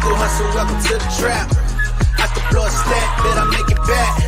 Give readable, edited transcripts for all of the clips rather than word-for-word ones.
illegal hustle, welcome to the trap. I can blow a stack, bet I make it back.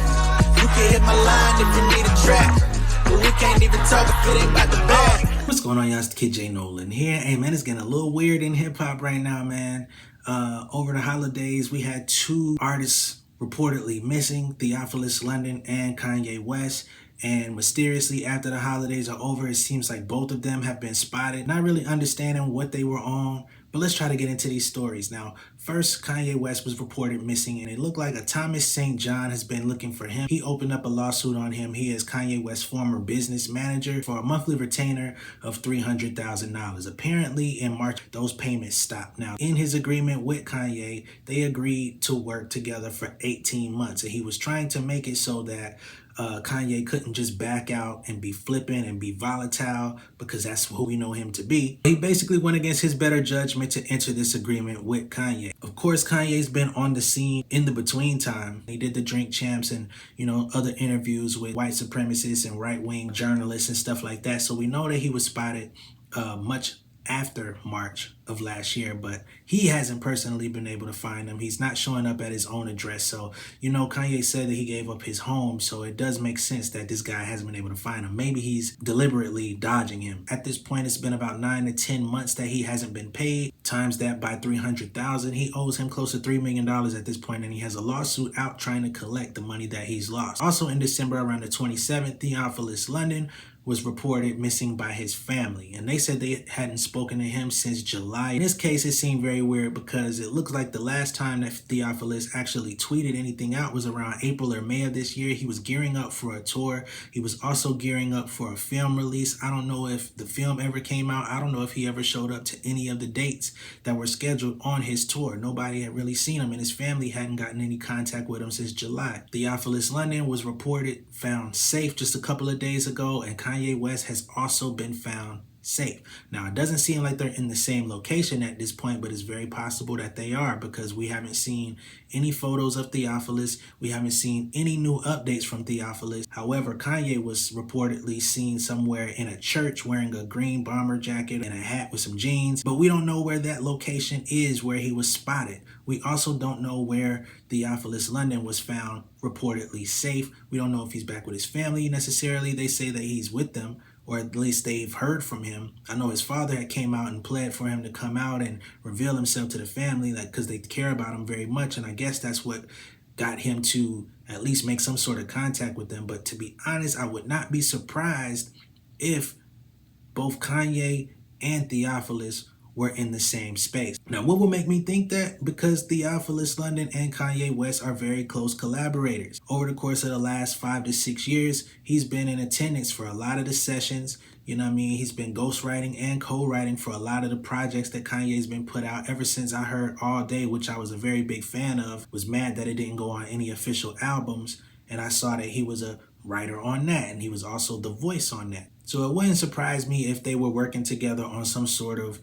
You can hit my line if you need a track, but we can't even talk if it ain't about the bag. What's going on, y'all? It's the Kid J Nolan here. Hey man, it's getting a little weird in hip-hop right now, man. Over the holidays, we had two artists reportedly missing, Theophilus London and Kanye West. And mysteriously, after the holidays are over, it seems like both of them have been spotted. Not really understanding what they were on, but let's try to get into these stories. Now, first, Kanye West was reported missing, and it looked like a Thomas St. John has been looking for him. He opened up a lawsuit on him. He is Kanye West's former business manager for a monthly retainer of $300,000. Apparently, in March, those payments stopped. Now, in his agreement with Kanye, they agreed to work together for 18 months, and he was trying to make it so that Kanye couldn't just back out and be flippant and be volatile, because that's who we know him to be. He basically went against his better judgment to enter this agreement with Kanye. Of course, Kanye's been on the scene in the between time. He did the Drink Champs and, other interviews with white supremacists and right-wing journalists and stuff like that. So we know that he was spotted much after March of last year, but he hasn't personally been able to find him. He's not showing up at his own address. So, Kanye said that he gave up his home. So it does make sense that this guy hasn't been able to find him. Maybe he's deliberately dodging him. At this point, it's been about 9 to 10 months that he hasn't been paid. Times that by 300,000, he owes him close to $3 million at this point, and he has a lawsuit out trying to collect the money that he's lost. Also in December, around the 27th, Theophilus London was reported missing by his family, and they said they hadn't spoken to him since July. In this case, it seemed very weird because it looks like the last time that Theophilus actually tweeted anything out was around April or May of this year. He was gearing up for a tour. He was also gearing up for a film release. I don't know if the film ever came out. I don't know if he ever showed up to any of the dates that were scheduled on his tour. Nobody had really seen him, and his family hadn't gotten any contact with him since July. Theophilus London was reported found safe just a couple of days ago, and Kanye West has also been found safe. Now, it doesn't seem like they're in the same location at this point, but it's very possible that they are, because we haven't seen any photos of Theophilus. We haven't seen any new updates from Theophilus. However, Kanye was reportedly seen somewhere in a church wearing a green bomber jacket and a hat with some jeans, but we don't know where that location is where he was spotted. We also don't know where Theophilus London was found reportedly safe. We don't know if he's back with his family necessarily. They say that he's with them, or at least they've heard from him. I know his father had came out and pled for him to come out and reveal himself to the family, because they care about him very much, and I guess that's what got him to at least make some sort of contact with them. But to be honest, I would not be surprised if both Kanye and Theophilus were in the same space. Now, what will make me think that? Because Theophilus London and Kanye West are very close collaborators. Over the course of the last 5 to 6 years, he's been in attendance for a lot of the sessions. He's been ghostwriting and co-writing for a lot of the projects that Kanye's been put out ever since I heard All Day, which I was a very big fan of. Was mad that it didn't go on any official albums, and I saw that he was a writer on that, and he was also the voice on that. So it wouldn't surprise me if they were working together on some sort of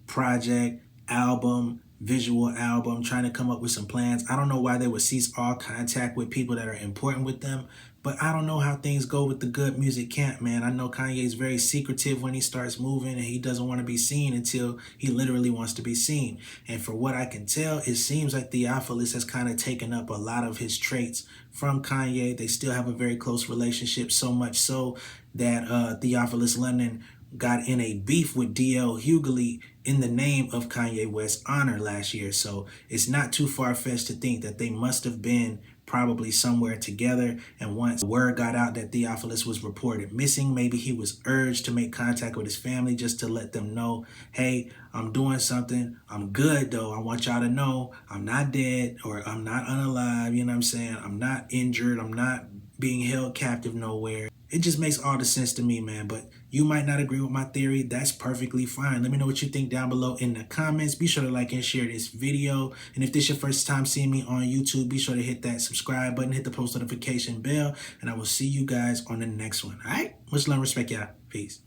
project, album, visual album, trying to come up with some plans. I don't know why they would cease all contact with people that are important with them, but I don't know how things go with the good music camp, man. I know Kanye's very secretive when he starts moving, and he doesn't want to be seen until he literally wants to be seen. And for what I can tell, it seems like Theophilus has kind of taken up a lot of his traits from Kanye. They still have a very close relationship, so much so that Theophilus London got in a beef with D.L. Hughley in the name of Kanye West's honor last year. So it's not too far-fetched to think that they must have been probably somewhere together. And once word got out that Theophilus was reported missing, maybe he was urged to make contact with his family just to let them know, hey, I'm doing something. I'm good, though. I want y'all to know I'm not dead, or I'm not unalive. You know what I'm saying? I'm not injured. I'm not being held captive nowhere. It just makes all the sense to me, man. But you might not agree with my theory. That's perfectly fine. Let me know what you think down below in the comments. Be sure to like and share this video. And if this is your first time seeing me on YouTube, be sure to hit that subscribe button, hit the post notification bell, and I will see you guys on the next one. All right? Much love and respect, y'all. Peace.